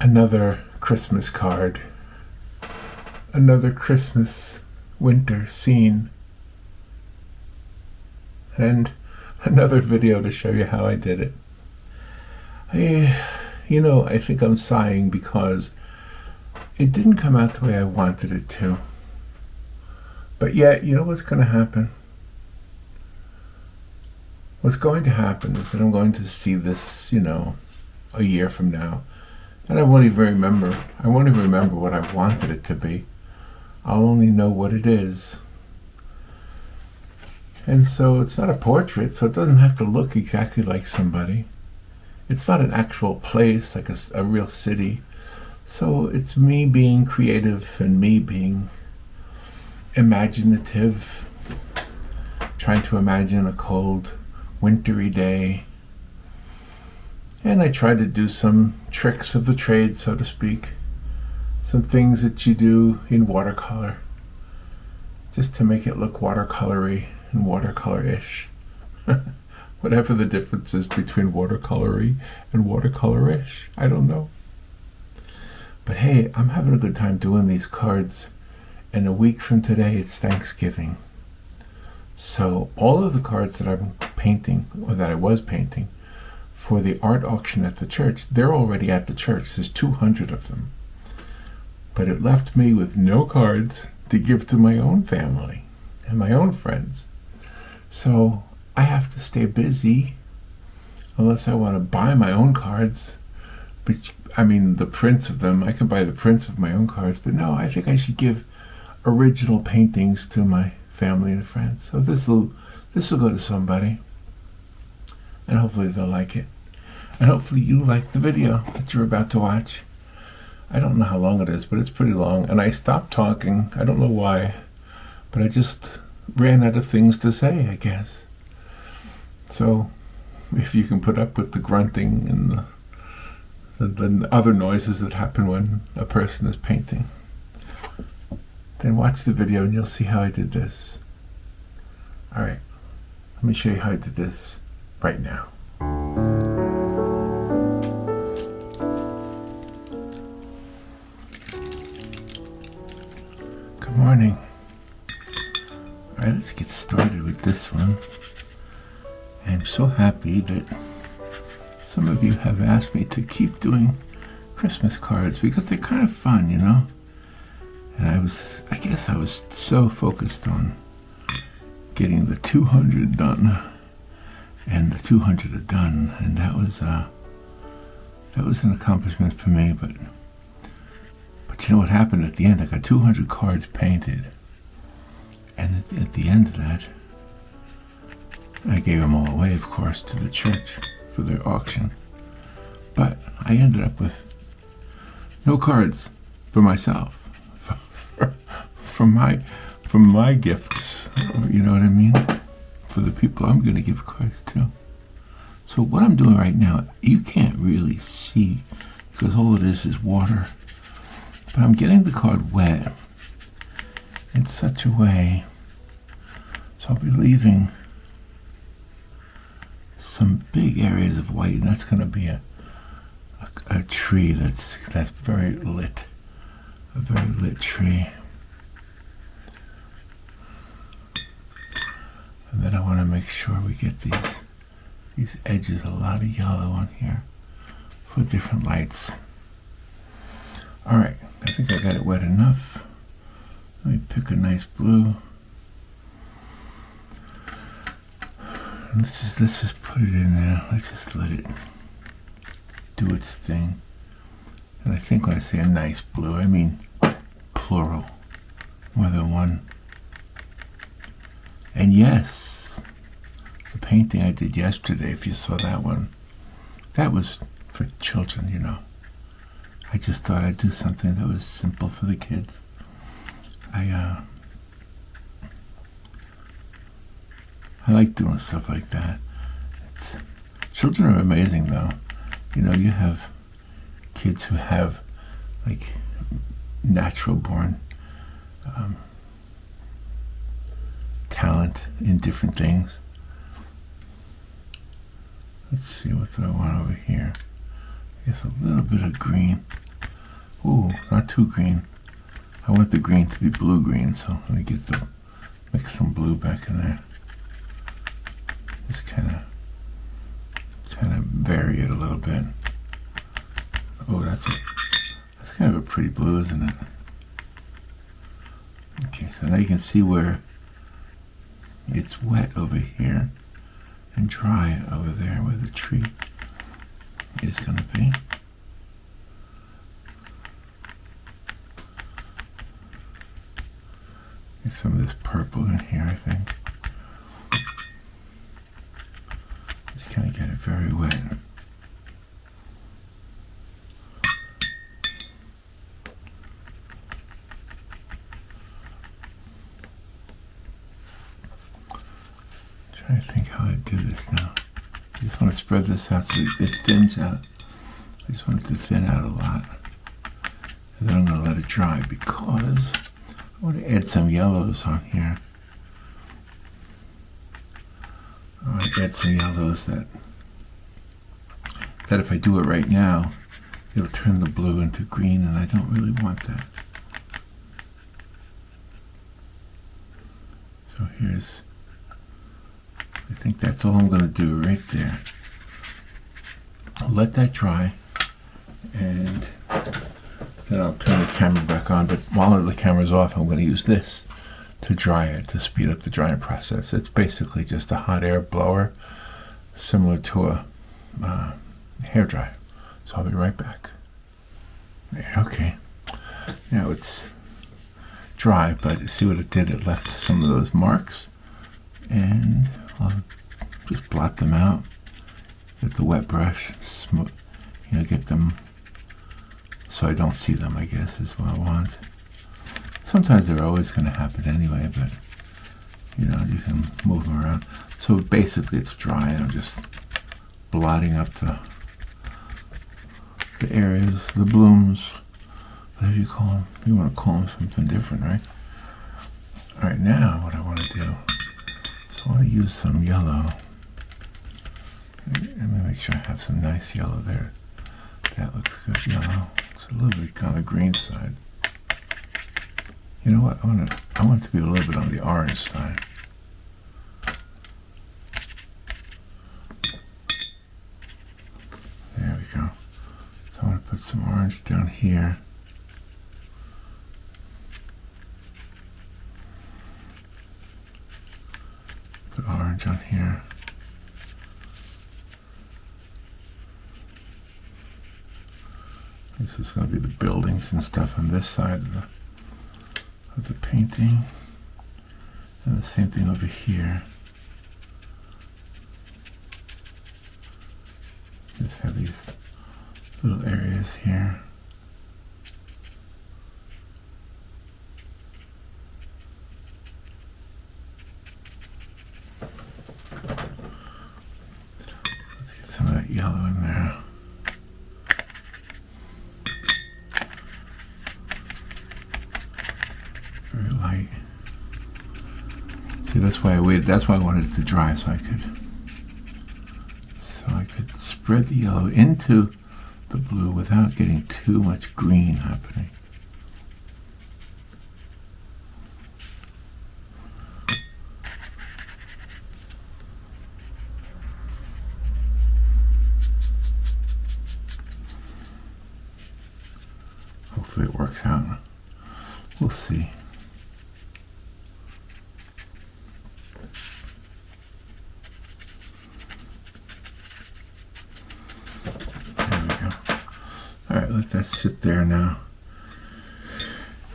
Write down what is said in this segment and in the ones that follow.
Another Christmas card. Another Christmas winter scene. And another video to show you how I did it. I think I'm sighing because it didn't come out the way I wanted it to. But yet, you know what's going to happen? What's going to happen is that I'm going to see this, a year from now. And I won't even remember. I won't even remember what I wanted it to be. I'll only know what it is. And so it's not a portrait, so it doesn't have to look exactly like somebody. It's not an actual place, like a real city. So it's me being creative and me being imaginative, trying to imagine a cold, wintry day. And I try to do some tricks of the trade, so to speak. Some things that you do in watercolor, just to make it look watercolory and watercolor-ish. Whatever the difference is between watercolory and watercolor-ish, I don't know. But hey, I'm having a good time doing these cards. And a week from today, it's Thanksgiving. So all of the cards that I'm painting, or that I was painting, for the art auction at the church, they're already at the church. There's 200 of them. But it left me with no cards to give to my own family and my own friends. So I have to stay busy unless I want to buy my own cards. The prints of them. I can buy the prints of my own cards. But no, I think I should give original paintings to my family and friends. So this will go to somebody. And hopefully they'll like it. And hopefully you like the video that you're about to watch. I don't know how long it is, but it's pretty long. And I stopped talking. I don't know why. But I just ran out of things to say, I guess. So if you can put up with the grunting and the other noises that happen when a person is painting, then watch the video and you'll see how I did this. Alright, let me show you how I did this right now. Good morning. Alright, let's get started with this one. I'm so happy that some of you have asked me to keep doing Christmas cards because they're kind of fun, And I guess I was so focused on getting the 200 done, and the 200 are done, and that was an accomplishment for me. But you know what happened at the end? I got 200 cards painted, and at the end of that, I gave them all away, of course, to the church for their auction. But I ended up with no cards for myself. From my gifts, you know what I mean? For the people I'm going to give cards to. So what I'm doing right now, you can't really see because all it is water. But I'm getting the card wet in such a way so I'll be leaving some big areas of white, and that's going to be a tree that's very lit, a very lit tree. And then I want to make sure we get these edges, a lot of yellow on here for different lights. All right, I think I got it wet enough. Let me pick a nice blue. Let's just put it in there. Let's just let it do its thing. And I think when I say a nice blue, I mean plural, more than one. And yes, the painting I did yesterday, if you saw that one, that was for children, I just thought I'd do something that was simple for the kids. I like doing stuff like that. Children are amazing, though. You have kids who have, natural born talent in different things. Let's see, what do I want over here? I guess a little bit of green. Ooh, not too green. I want the green to be blue-green, so let me mix some blue back in there. Just kind of vary it a little bit. Oh, that's kind of a pretty blue, isn't it? Okay, so now you can see where it's wet over here and dry over there where the tree is going to be. Get some of this purple in here, I think. Just kind of get it very wet. Trying to think how I do this now. I just want to spread this out so it thins out. I just want it to thin out a lot. And then I'm going to let it dry because I want to add some yellows on here. I want to add some yellows that if I do it right now, it'll turn the blue into green, and I don't really want that. So I think that's all I'm going to do right there. I'll let that dry, and then I'll turn the camera back on. But while the camera's off, I'm going to use this to dry it, to speed up the drying process. It's basically just a hot air blower, similar to a hair dryer. So I'll be right back. Okay, now it's dry, but see what it did? It left some of those marks, and I'll just blot them out with the wet brush, smooth, get them so I don't see them, I guess is what I want. Sometimes they're always going to happen anyway, but you can move them around. So basically it's dry, and I'm just blotting up the areas, the blooms, whatever you call them. You want to call them something different, right? All right, now what I want to do is I want to use some yellow. Let me make sure I have some nice yellow there. That looks good yellow. It's a little bit on the green side. You know what? I want it to be a little bit on the orange side. There we go. So I want to put some orange down here. Put orange on here. This is going to be the buildings and stuff on this side of the painting. And the same thing over here. Just have these little areas here. Let's get some of that yellow in there. Very light. See, that's why I waited. That's why I wanted it to dry so I could spread the yellow into the blue without getting too much green happening. Hopefully it works out. We'll see. Let that sit there now.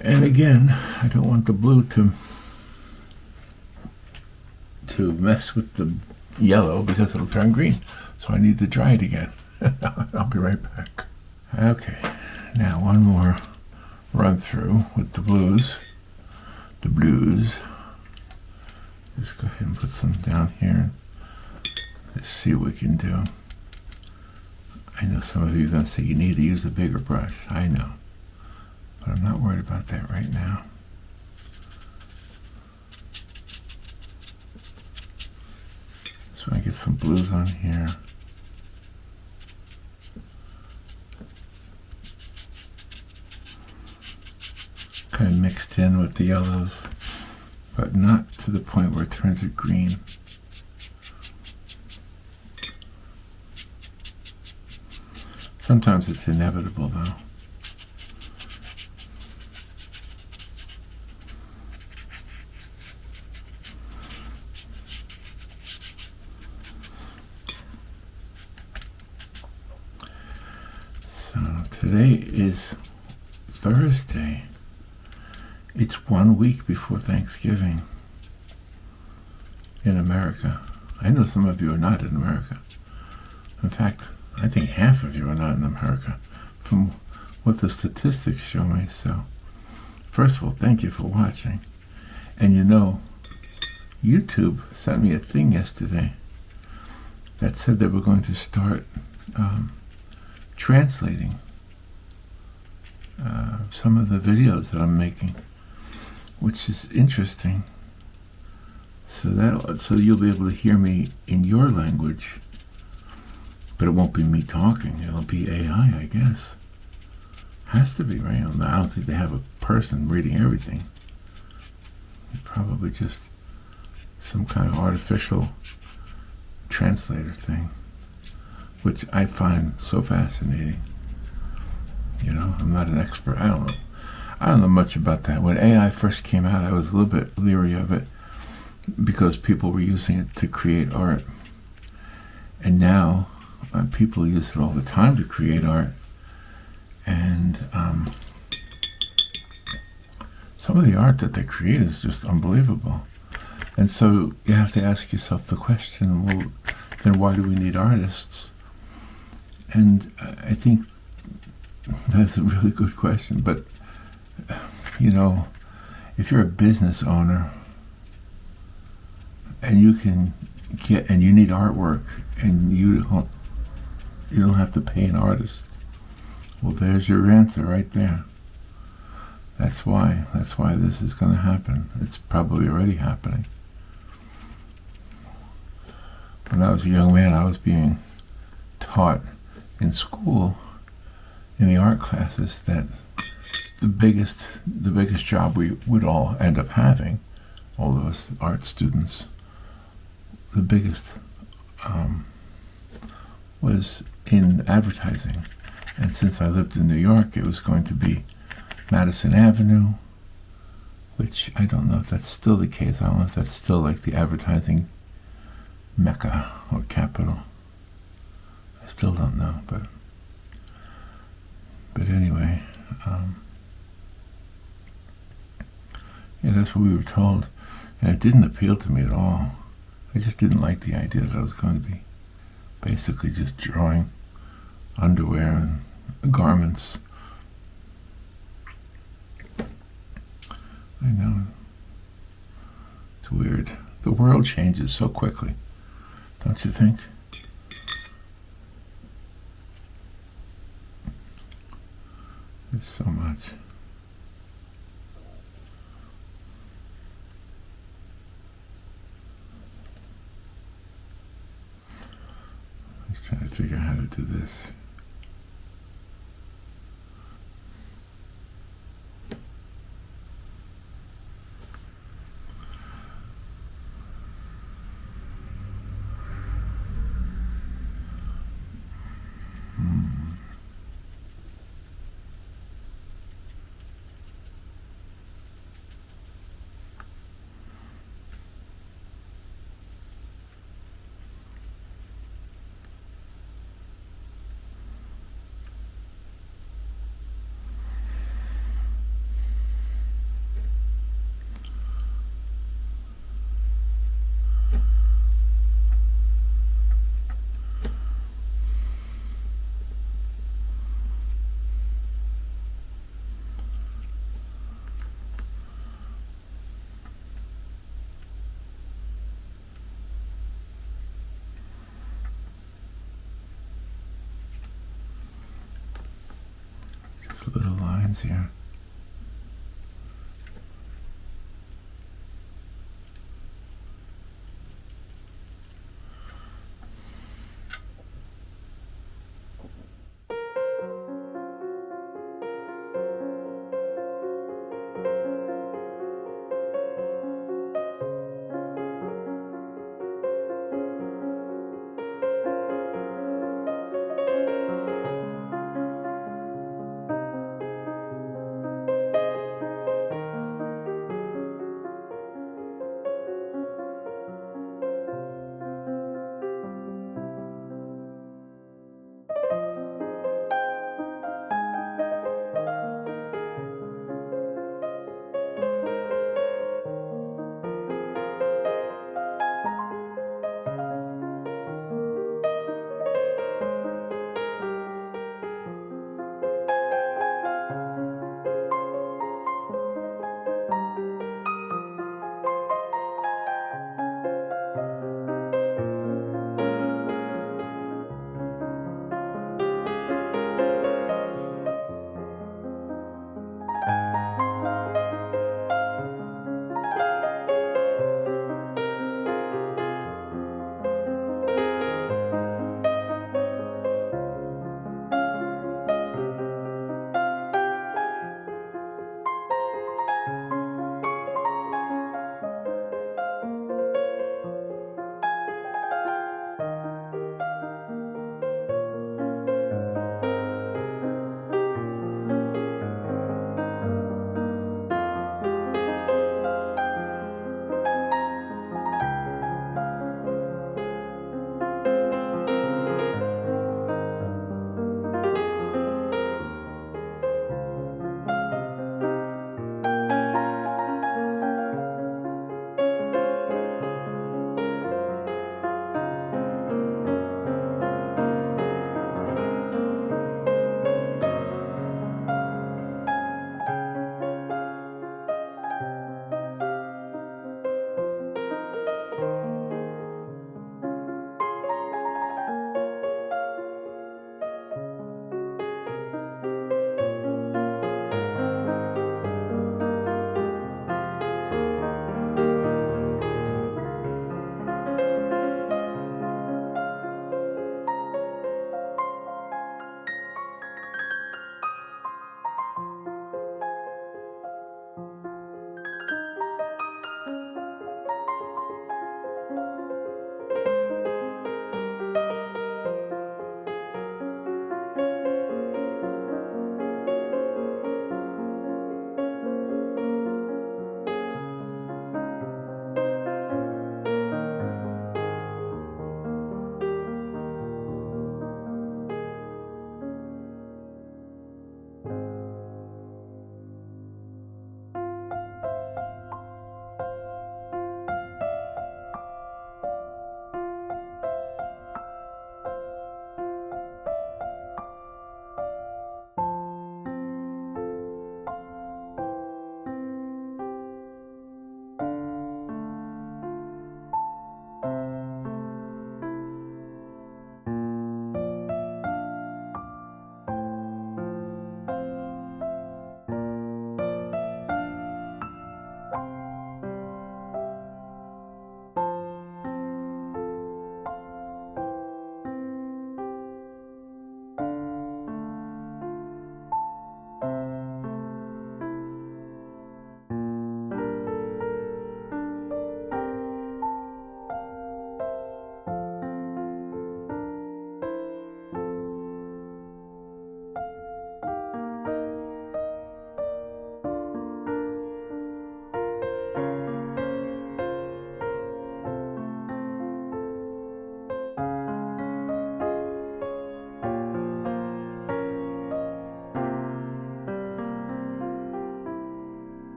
And again, I don't want the blue to mess with the yellow because it'll turn green. So I need to dry it again. I'll be right back. Okay, now one more run through with the blues. Just go ahead and put some down here. Let's see what we can do. I know some of you are going to say you need to use a bigger brush. I know. But I'm not worried about that right now. So I get some blues on here. kind of mixed in with the yellows, but not to the point where it turns it green. Sometimes it's inevitable, though. So today is Thursday. It's 1 week before Thanksgiving in America. I know some of you are not in America. In fact, I think half of you are not in America from what the statistics show me. So, first of all, thank you for watching. And you know, YouTube sent me a thing yesterday that said they were going to start translating some of the videos that I'm making, which is interesting. So you'll be able to hear me in your language, but it won't be me talking. It'll be AI, I guess. Has to be, right? I don't think they have a person reading everything. It's probably just some kind of artificial translator thing, which I find so fascinating. You know, I'm not an expert. I don't know much about that. When AI first came out, I was a little bit leery of it because people were using it to create art. And now people use it all the time to create art. And some of the art that they create is just unbelievable. And so you have to ask yourself the question, well, then why do we need artists? And I think that's a really good question. But, you know, if you're a business owner and you need artwork and you don't have to pay an artist, well, there's your answer right there. That's why this is going to happen. It's probably already happening. When I was a young man, I was being taught in school, in the art classes, that the biggest job we would all end up having, all of us art students, the biggest was in advertising. And since I lived in New York, it was going to be Madison Avenue, which I don't know if that's still the case. I don't know if that's still like the advertising mecca or capital. I still don't know, but anyway, yeah, that's what we were told, and it didn't appeal to me at all. I just didn't like the idea that I was going to be basically just drawing underwear and garments. I know. It's weird. The world changes so quickly, don't you think? There's so much. I'm just trying to figure out how to do this. Little lines here.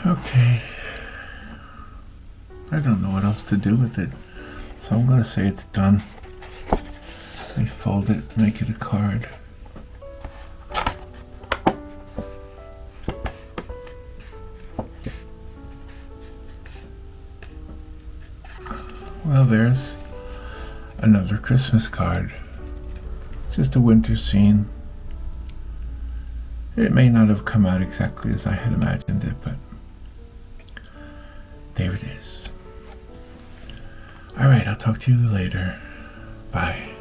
Okay. I don't know what else to do with it, so I'm going to say it's done. I fold it, make it a card. Well, there's another Christmas card. It's just a winter scene. It may not have come out exactly as I had imagined it, but there it is. All right, I'll talk to you later. Bye.